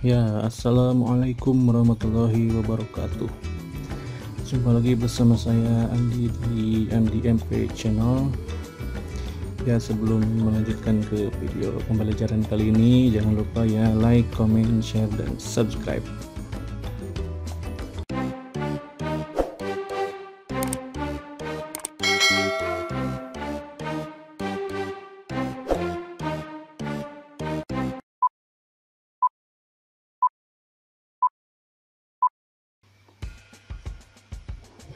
Ya, assalamualaikum warahmatullahi wabarakatuh. Jumpa lagi bersama saya Andi di MDMP Channel. Ya, sebelum melanjutkan ke video pembelajaran kali ini, jangan lupa ya like, comment, share, dan subscribe.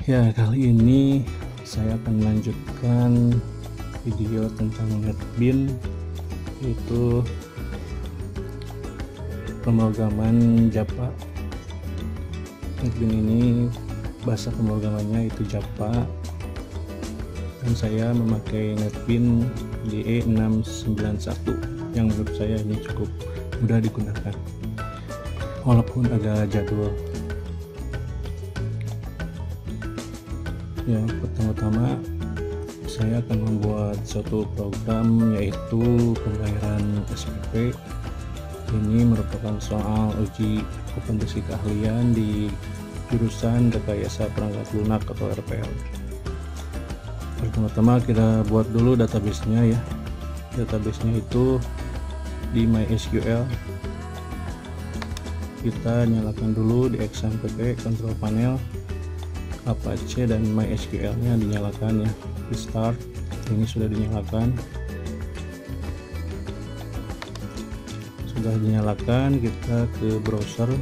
Ya, kali ini saya akan melanjutkan video tentang NetBeans, yaitu pemrograman Java. NetBeans ini bahasa pemrogramannya itu Java, dan saya memakai NetBeans JE691 yang menurut saya ini cukup mudah digunakan walaupun agak jadul. Ya, pertama-tama saya akan membuat suatu program, yaitu pembayaran SPP. Ini merupakan soal uji kompetensi keahlian di jurusan Rekayasa Perangkat Lunak atau RPL. Pertama-tama kita buat dulu database-nya ya. Database-nya itu di MySQL. Kita nyalakan dulu di XAMPP control panel, Apache dan MySQL nya dinyalakan ya. Di start ini sudah dinyalakan. Sudah dinyalakan, kita ke browser,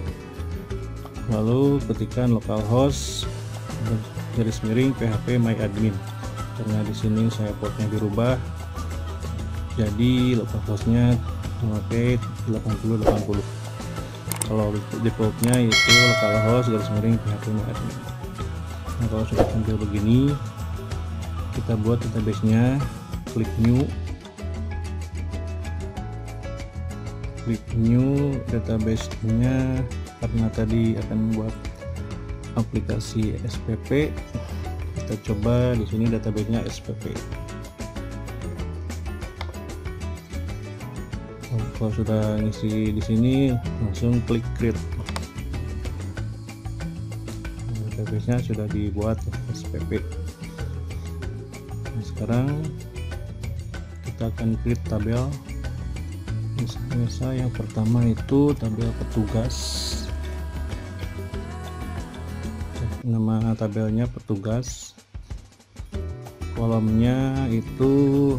lalu ketikkan localhost garis miring php myadmin. Karena di sini saya portnya dirubah, jadi localhostnya memakai 8080. Kalau defaultnya itu localhost garis miring php myadmin. Nah, kalau sudah tampil begini, kita buat database-nya, klik new database-nya. Karena tadi akan membuat aplikasi SPP, kita coba di sini database-nya SPP. Kalau sudah ngisi di sini, langsung klik create. Database-nya sudah dibuat SPP. Nah, sekarang kita akan create tabel. Misal yang pertama itu tabel petugas. Nama tabelnya petugas. Kolomnya itu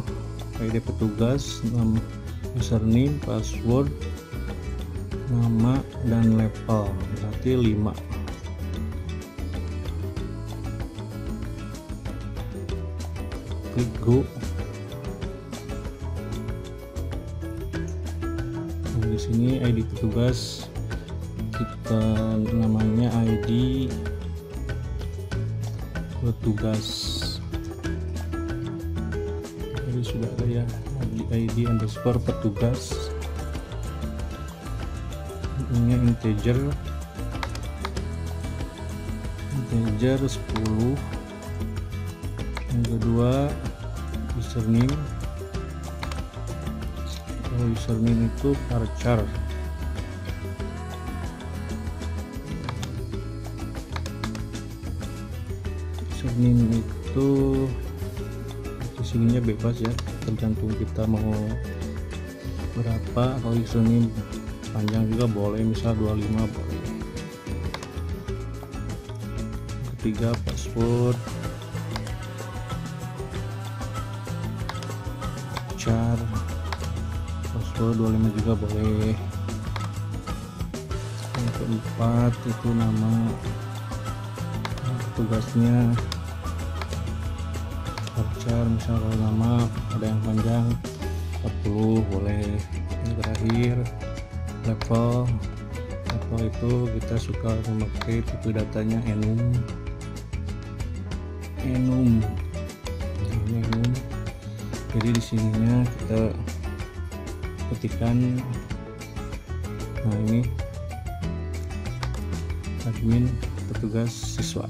ID petugas, username, password, nama, dan level, berarti 5. Klik go. Nah, di sini ID petugas kita namanya ID petugas. Jadi sudah ada ya, ID underscore petugas. Ini integer 10. Yang kedua username. Kalau username itu varchar. Username itu isinya bebas ya, tergantung kita mau berapa. Kalau username panjang juga boleh, misal 25 boleh. Ketiga password, password 25 juga boleh. Yang keempat itu nama petugasnya, varchar, misal kalau nama ada yang panjang 40 boleh. Yang terakhir level itu kita suka memakai tipe datanya enum. Jadi di sininya kita ketikkan, nah ini admin petugas siswa.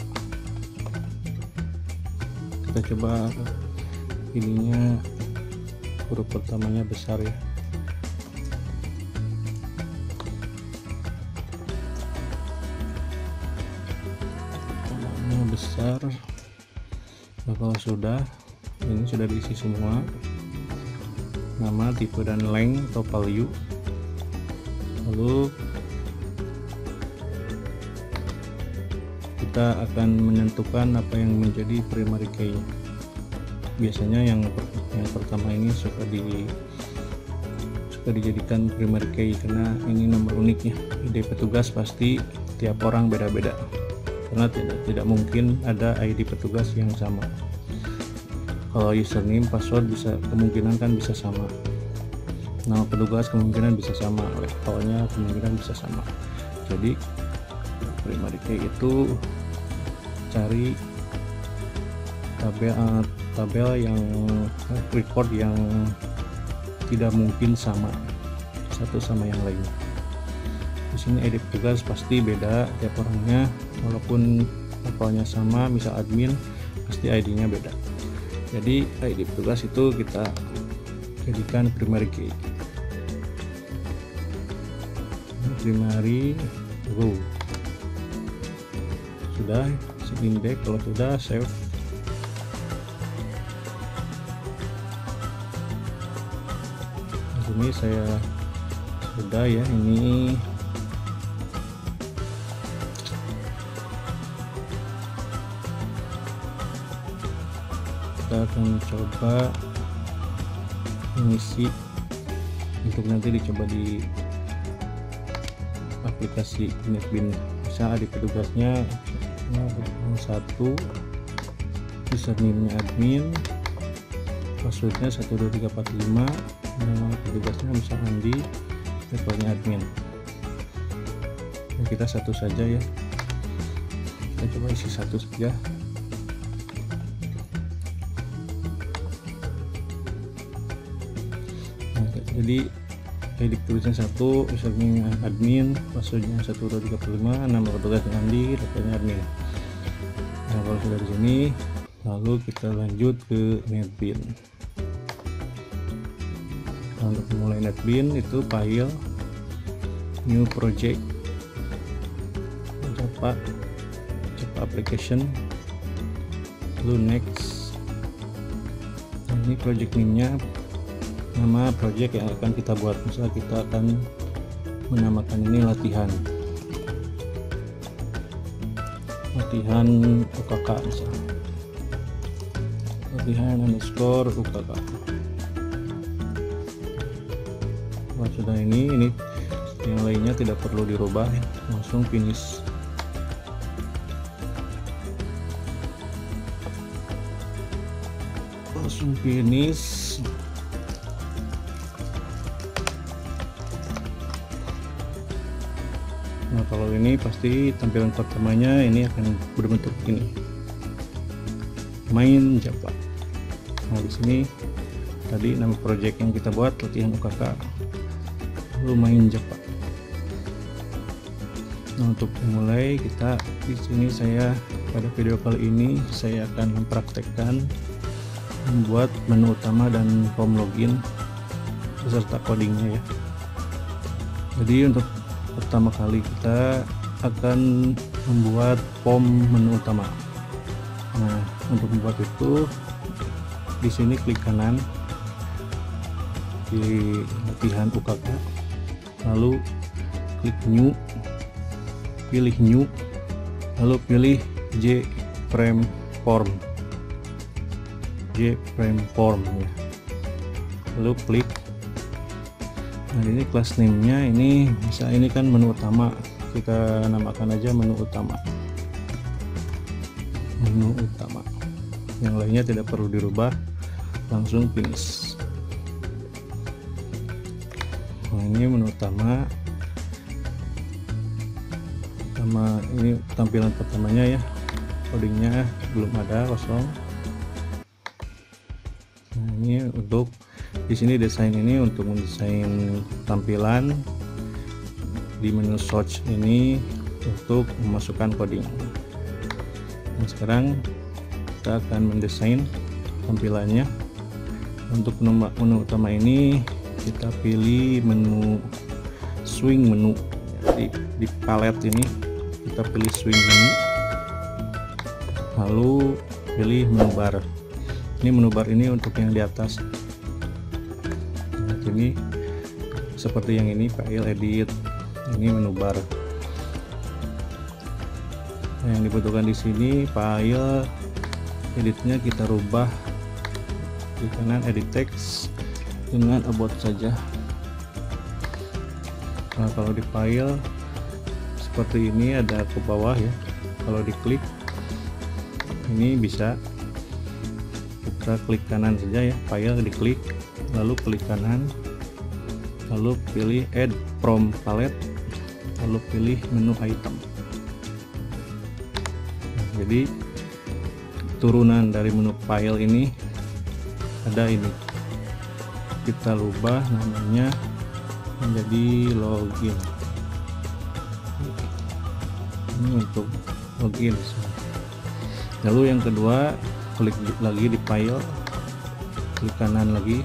Kita coba ininya, huruf pertamanya besar ya. besar. Nah, kalau sudah, ini sudah diisi semua, nama, tipe, dan length atau value. Lalu kita akan menentukan apa yang menjadi primary key. Biasanya yang pertama ini suka dijadikan primary key karena ini nomor uniknya. ID petugas pasti tiap orang beda-beda, karena tidak mungkin ada ID petugas yang sama. Kalau username, password kemungkinan kan bisa sama, nama petugas kemungkinan bisa sama, levelnya kemungkinan bisa sama. Jadi primary key itu cari tabel yang record yang tidak mungkin sama satu sama yang lain. Di sini ID petugas pasti beda tiap orangnya, walaupun levelnya sama, misal admin pasti ID-nya beda. Jadi ID petugas itu kita jadikan primary key. Primary row. Sudah index, kalau sudah save. Ini saya sudah ya, ini kita akan coba mengisi untuk nanti dicoba di aplikasi NetBeans. Bisa di petugasnya 1, username-nya admin, passwordnya 12345, nama petugasnya bisa Andi, levelnya admin. Kita satu saja ya, kita coba isi satu saja. Jadi ID petugasnya 1, username admin, passwordnya 12345, nama petugasnya Andi, levelnya admin. Nah, kalau sudah di sini, lalu kita lanjut ke NetBeans. Nah, untuk memulai NetBeans itu file, new project, Java application, lalu next. Nah, ini project name-nya, nama project yang akan kita buat. Misalnya kita akan menamakan ini latihan UKK, misalnya latihan underscore UKK. Nah, sudah ini yang lainnya tidak perlu dirubah, langsung finish. Nah, kalau ini pasti tampilan pertamanya ini akan berbentuk ini, main Java. Nah, di sini tadi nama project yang kita buat latihan UKK, lalu main Java. Nah, untuk memulai kita di sini, pada video kali ini saya akan mempraktekkan membuat menu utama dan form login beserta codingnya ya. Jadi untuk pertama kali kita akan membuat form menu utama. Nah, untuk membuat itu di sini klik kanan di latihan UKK, lalu klik new, pilih new, lalu pilih JFrame form ya. Lalu klik. Nah, ini class name-nya ini bisa, ini kan menu utama, kita namakan aja menu utama. Yang lainnya tidak perlu dirubah, langsung finish. Nah, ini menu utama ini tampilan pertamanya ya, codingnya belum ada, kosong. Nah, ini untuk di sini desain ini untuk mendesain tampilan di menu search ini untuk memasukkan coding. Nah, sekarang kita akan mendesain tampilannya. Untuk menu utama ini kita pilih menu swing menu. Jadi di palet ini kita pilih swing menu, lalu pilih menu bar. Ini menu bar ini untuk yang di atas. Nah, ini seperti yang ini, file edit, ini menu bar. Nah, yang dibutuhkan di sini file editnya kita rubah di kanan, edit text dengan about saja. Nah, kalau di file seperti ini ada ke bawah ya, kalau diklik ini bisa kita klik kanan saja ya, file diklik lalu klik kanan, lalu pilih add from palette, lalu pilih menu item. Nah, jadi turunan dari menu file ini ada ini, kita rubah namanya menjadi login. Ini untuk login. Lalu yang kedua, klik lagi di file, klik kanan lagi,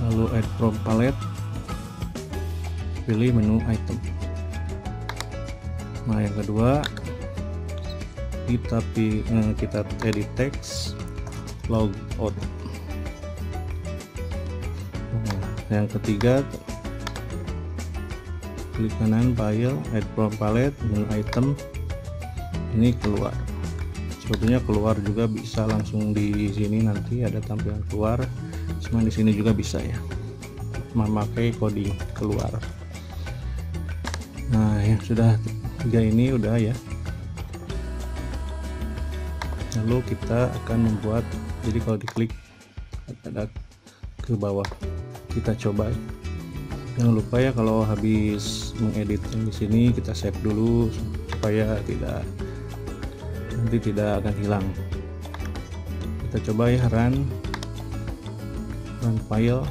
lalu add from palette, pilih menu item. Nah, yang kedua kita edit text, logout. Yang ketiga, klik kanan file, add from palette, menu item, ini keluar. Sebetulnya keluar juga bisa langsung di sini, nanti ada tampilan keluar, cuma di sini juga bisa ya, memakai coding keluar. Nah, yang sudah tiga ini udah ya. Lalu kita akan membuat, jadi kalau diklik ada ke bawah, kita coba. Jangan lupa ya, kalau habis mengedit di sini kita save dulu supaya nanti tidak akan hilang. Kita coba ya, run file.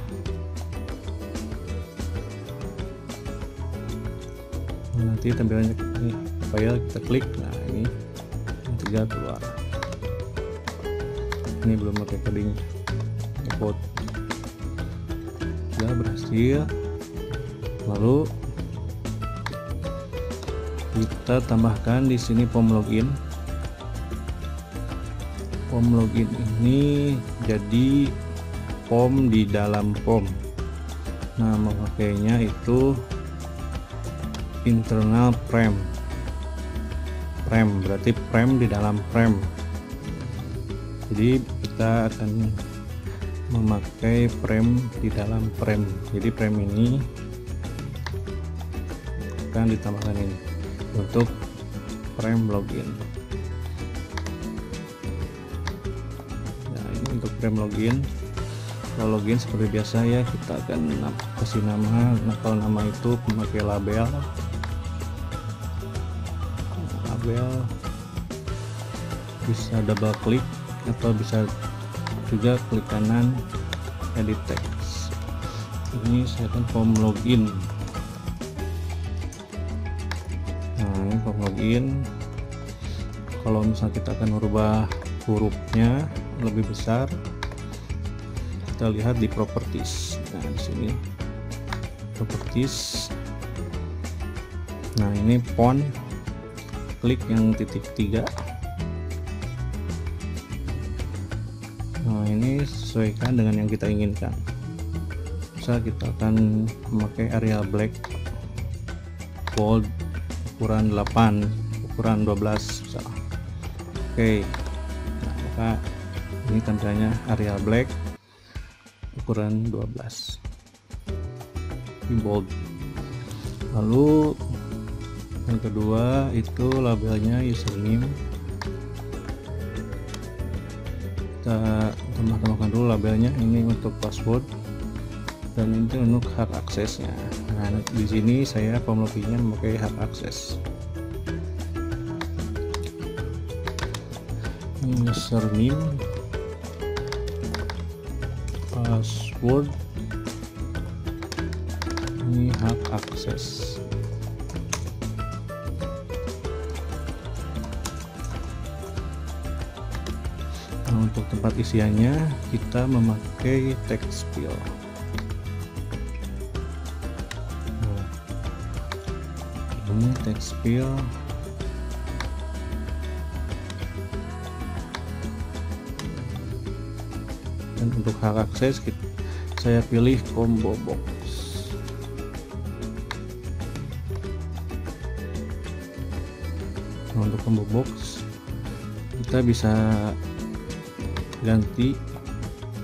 Nanti tampilannya ini file, kita klik, nah ini yang tiga keluar. Ini belum pakai coding import, sudah berhasil. Lalu kita tambahkan di sini form login. Form login ini jadi form di dalam form. Nah, memakainya itu internal frame. Frame berarti frame di dalam frame. Jadi kita akan memakai frame di dalam frame. Jadi frame ini akan ditambahkan ini untuk frame login. Nah, ini untuk frame login. Kalau login seperti biasa ya, kita akan kasih nama. Nah, kalau nama itu memakai label, bisa double klik atau bisa juga klik kanan, edit text. Ini saya akan form login. Nah, ini form login. Kalau misalnya kita akan merubah hurufnya lebih besar, kita lihat di properties. Nah, di sini properties. Nah, ini font, klik yang titik 3. Nah, ini sesuaikan dengan yang kita inginkan. Misal kita akan memakai Arial Black bold ukuran 8, ukuran 12 misal. Oke. Nah, maka ini tampilannya Arial Black ukuran 12 di bold. Lalu yang kedua itu labelnya username. Kita tambahkan dulu labelnya, ini untuk password dan ini untuk hak aksesnya. Nah, di sini saya form loginnya memakai hak akses. Username, password, ini hak akses. Nah, untuk tempat isiannya kita memakai text fill. Nah, ini text fill. Dan untuk hak akses saya pilih combo box. Nah, untuk combo box kita bisa ganti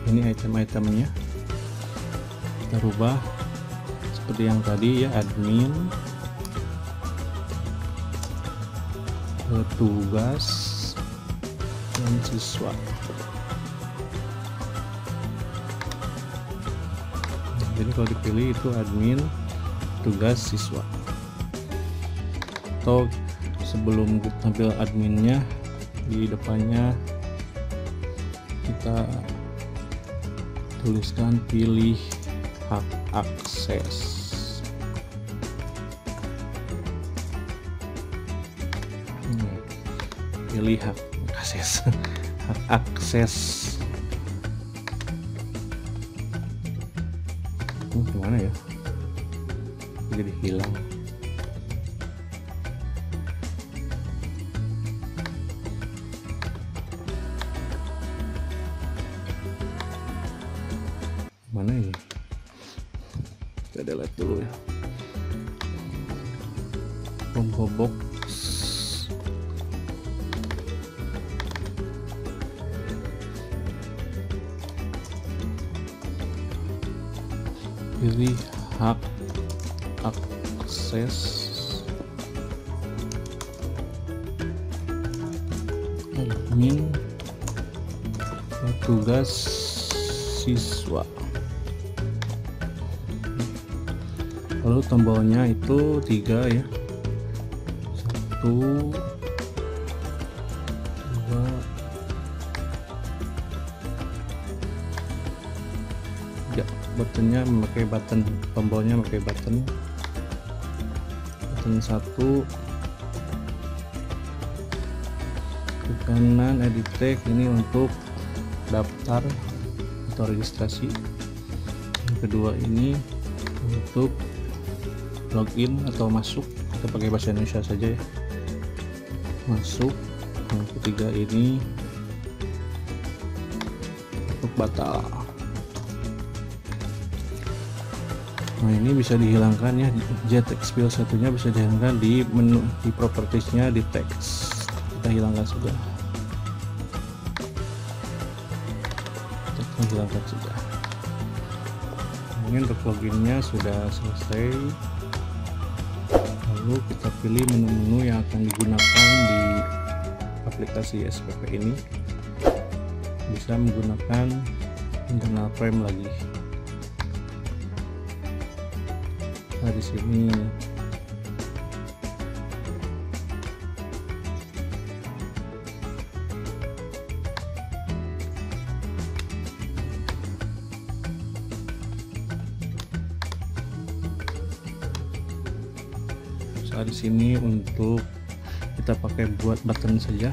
ini item-itemnya, kita rubah seperti yang tadi ya, admin, petugas, dan siswa. Jadi kalau dipilih itu admin, tugas, siswa. Atau sebelum tampil adminnya, di depannya kita tuliskan pilih hak akses. Pilih hak akses. Hak akses. Gimana ya? Jadi hilang. Mana ini? Kita delete dulu ya. Combo box. Pilih hak akses, admin, petugas, siswa. Lalu tombolnya itu 3 ya, 1, 2, 3. Buttonnya memakai button, tombolnya memakai button 1 ke kanan, edit tag ini untuk daftar atau registrasi. Yang kedua ini untuk login atau masuk, kita pakai bahasa Indonesia saja ya, masuk. Yang ketiga ini untuk batal. Nah ini bisa dihilangkan ya, JTextFile satunya bisa dihilangkan di menu, di propertiesnya, di teks kita hilangkan sudah, kita hilangkan sudah. Ini untuk loginnya sudah selesai. Lalu kita pilih menu-menu yang akan digunakan di aplikasi SPP ini. Bisa menggunakan internal frame lagi. Nah, di sini di sini untuk kita pakai buat button saja.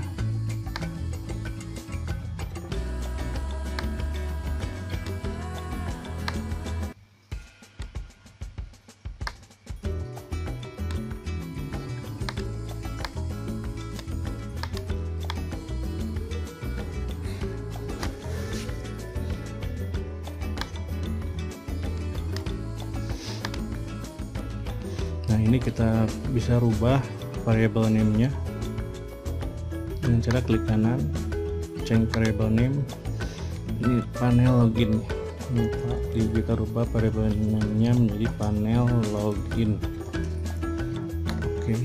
Nah ini kita bisa rubah variable name-nya dengan cara klik kanan, change variable name. Ini panel login. Kita rubah variable name-nya menjadi panel login. Oke.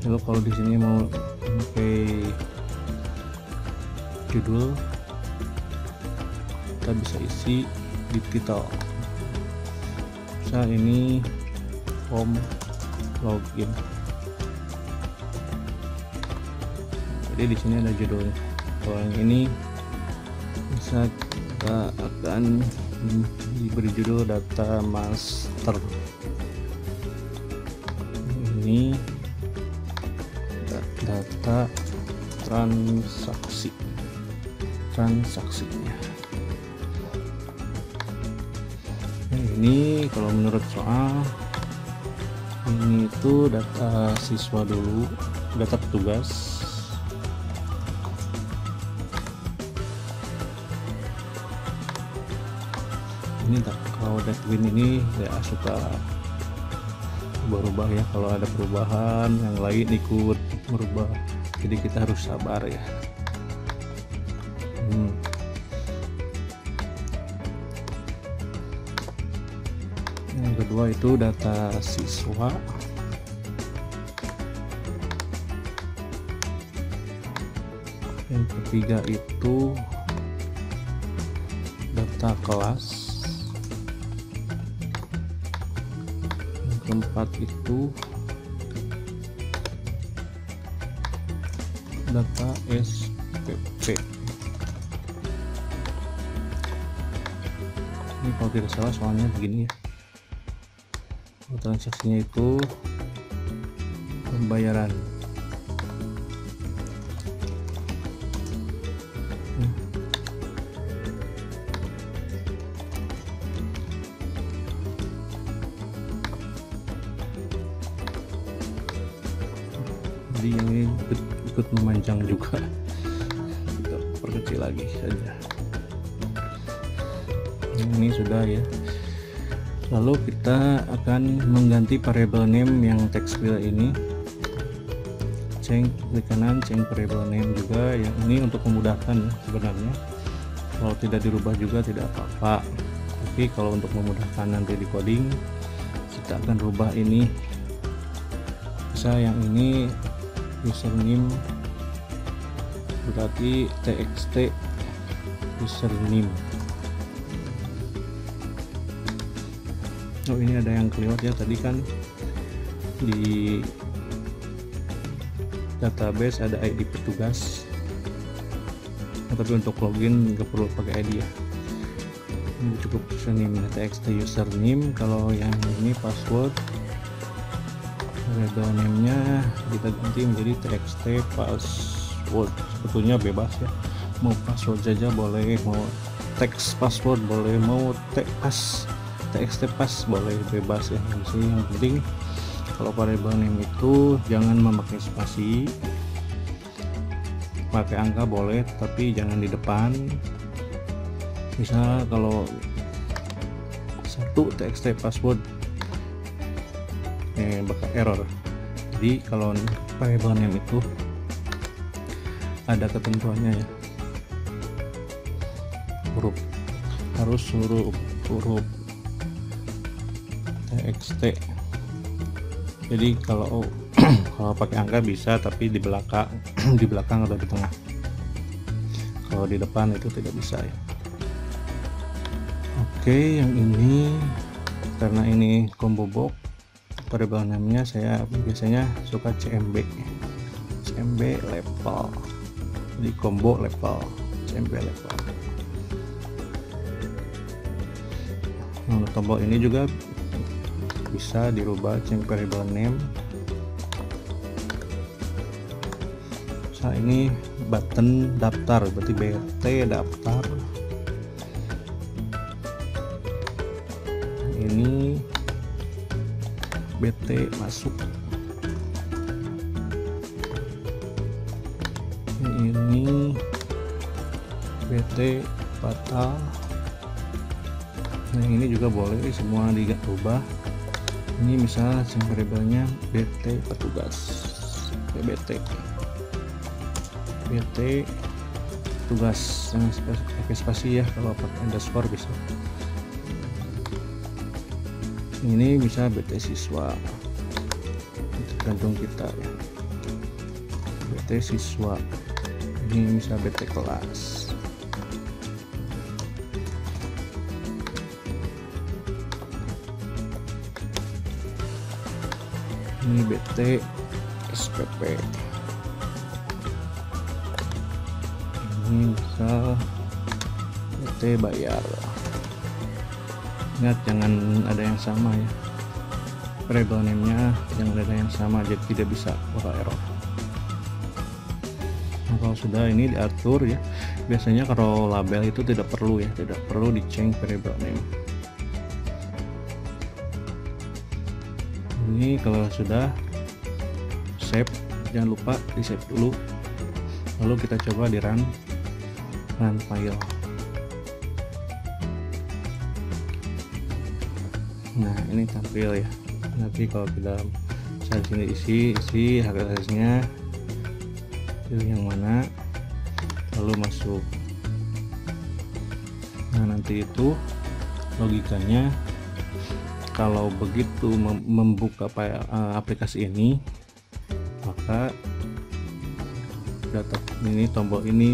Lalu kalau di sini mau pakai judul, kita bisa isi di title. Misal ini home login. Jadi di sini ada judulnya. Kalau yang ini bisa kita akan diberi judul data master. Ini data transaksinya. Nah, ini kalau menurut soal ini itu data siswa dulu, data petugas. ini kalau Deadwin ini ya suka berubah ya, kalau ada perubahan yang lain ikut merubah, jadi kita harus sabar ya. Yang kedua itu data siswa. Yang ketiga itu data kelas. Yang keempat itu data SPP. Ini kalau tidak salah soalnya begini ya, transaksinya itu pembayaran. Jadi yang ini ikut memanjang juga, kita perkecil lagi saja. Ini sudah ya. Lalu kita akan mengganti variable name yang text field ini. Change, klik kanan, change variable name juga. Yang ini untuk memudahkan ya, sebenarnya. Kalau tidak dirubah juga tidak apa-apa. Tapi kalau untuk memudahkan nanti di coding, kita akan rubah ini. Bisa yang ini username berarti txt username. Oh, ini ada yang kelewat ya, tadi kan di database ada ID petugas, tapi untuk login nggak perlu pakai ID ya, ini cukup username, txt username. Kalau yang ini password, variable name nya kita ganti menjadi txt password. Sebetulnya bebas ya, mau password saja boleh, mau text password boleh, mau txt pass boleh, bebas ya. Yang penting kalau variable name itu jangan memakai spasi, pakai angka boleh tapi jangan di depan. Misal kalau satu txt password bakal error. Jadi kalau variable name itu ada ketentuannya ya, harus huruf txt. Jadi kalau pakai angka bisa, tapi di belakang atau di tengah. Kalau di depan itu tidak bisa ya. Oke, yang ini karena ini combo box, variable name-nya saya biasanya suka cmb level. Jadi combo level, cmb level. Untuk tombol ini juga bisa dirubah, change variable name. Nah, ini button daftar, berarti bt daftar. Ini bt masuk. Ini bt batal. Nah, ini juga boleh semua dirubah. Ini misalnya variabelnya bt petugas, bt tugas, jangan pakai spasi ya, kalau pakai underscore bisa. Ini bisa bt siswa, tergantung kita ya. Bt siswa, ini bisa bt kelas. Ini bt SPP. Ini bisa bt bayar. Ingat jangan ada yang sama ya, variable name-nya jangan ada yang sama, jadi tidak bisa bakal error. Nah, kalau sudah ini diatur ya, biasanya kalau label itu tidak perlu ya, tidak perlu di change variable name. Ini kalau sudah save, jangan lupa di save dulu, lalu kita coba di run file. Nah ini tampil ya, nanti kalau kita misalnya sini isi aksesnya, pilih yang mana lalu masuk. Nah nanti itu logikanya kalau begitu membuka aplikasi ini, maka data ini, tombol ini,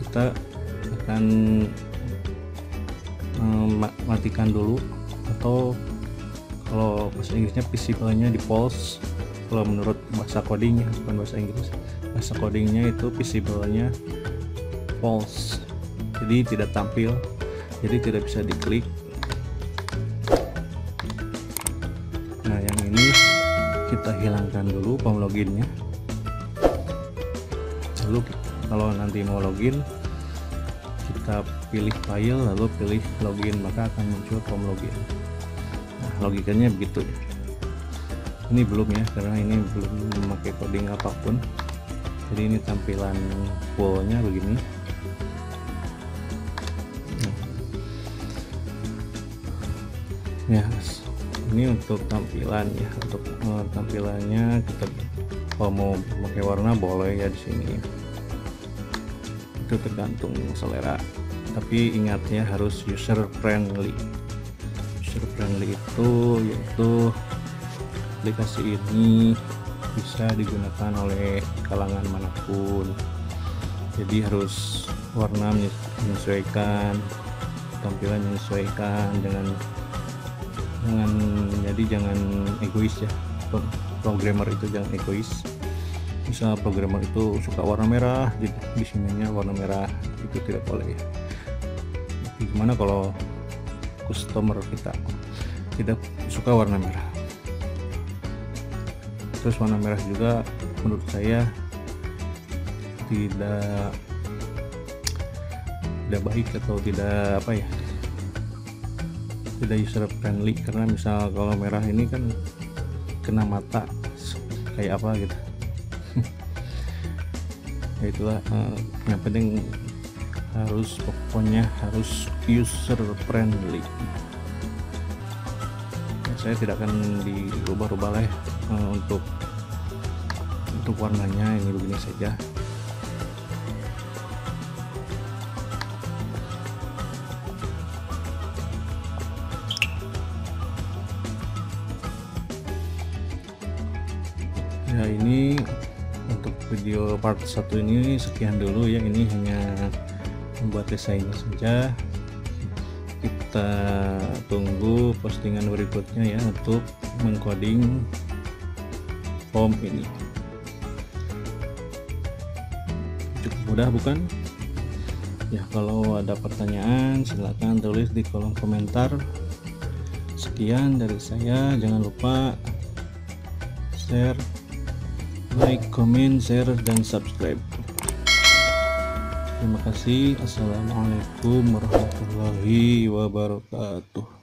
kita akan matikan dulu, atau kalau bahasa Inggrisnya visible-nya di false. Kalau menurut bahasa codingnya, bukan bahasa Inggris, bahasa codingnya itu visible-nya false, jadi tidak tampil, jadi tidak bisa diklik. Nah yang ini kita hilangkan dulu form loginnya, lalu kalau nanti mau login kita pilih file lalu pilih login, maka akan muncul form login. Nah logikanya begitu ya. Ini belum ya, karena ini belum memakai coding apapun, jadi ini tampilan fullnya begini. Ya ini untuk tampilan ya, untuk tampilannya kita kalau mau pakai warna boleh ya di sini, itu tergantung selera, tapi ingatnya harus user friendly. User friendly itu yaitu aplikasi ini bisa digunakan oleh kalangan manapun, jadi harus warna menyesuaikan, tampilan menyesuaikan dengan jadi jangan egois ya. Programmer itu jangan egois. Misal programmer itu suka warna merah, di sininya warna merah, itu tidak boleh ya. Tapi gimana kalau customer kita tidak suka warna merah? Terus warna merah juga menurut saya tidak baik atau tidak tidak user friendly, karena misal kalau merah ini kan kena mata kayak apa gitu. Ya itulah yang penting pokoknya harus user friendly. Ya, saya tidak akan dirubah-rubah lah ya, untuk warnanya ini begini saja. Ya ini untuk video part 1 ini sekian dulu ya, ini hanya membuat desainnya saja. Kita tunggu postingan berikutnya ya untuk mengcoding form ini. Cukup mudah bukan? Ya kalau ada pertanyaan silahkan tulis di kolom komentar. Sekian dari saya, jangan lupa share, like, comment, share, dan subscribe. Terima kasih. Assalamualaikum warahmatullahi wabarakatuh.